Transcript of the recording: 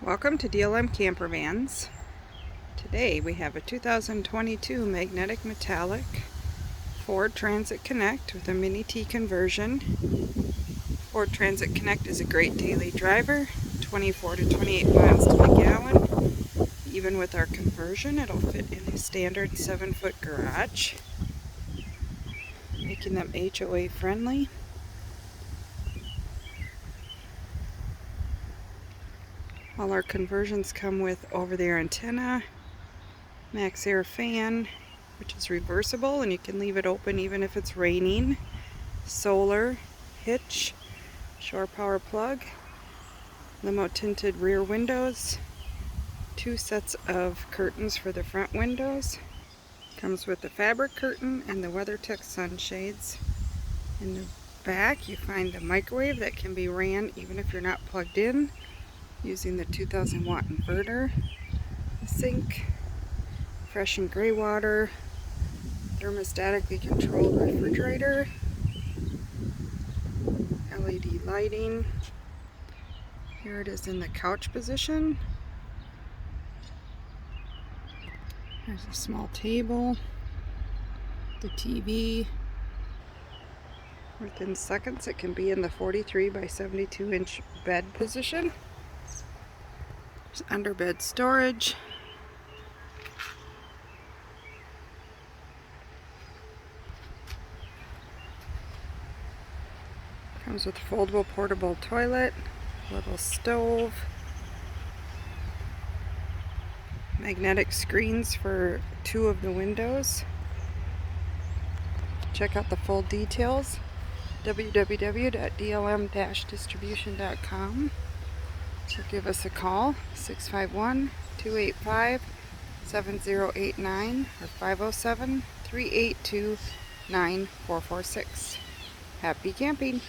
Welcome to DLM Campervans. Today we have a 2022 magnetic metallic Ford Transit Connect with a mini T conversion. Ford Transit Connect is a great daily driver, 24 to 28 miles to the gallon. Even with our conversion, it'll fit in a standard 7-foot garage, making them HOA friendly. All our conversions come with over-the-air antenna, max air fan, which is reversible and you can leave it open even if it's raining, solar, hitch, shore power plug, limo tinted rear windows, 2 sets of curtains for the front windows. Comes with the fabric curtain and the WeatherTech sunshades. In the back you find the microwave that can be ran even if you're not plugged in, using the 2000 watt inverter, the sink, fresh and gray water, thermostatically controlled refrigerator, LED lighting. Here it is in the couch position. There's a small table, the TV. Within seconds it can be in the 43 by 72 inch bed position. There's underbed storage. Comes with a foldable portable toilet, little stove, magnetic screens for 2 of the windows. Check out the full details, www.dlm-distribution.com. So give us a call, 651-285-7089 or 507-382-9446. Happy camping!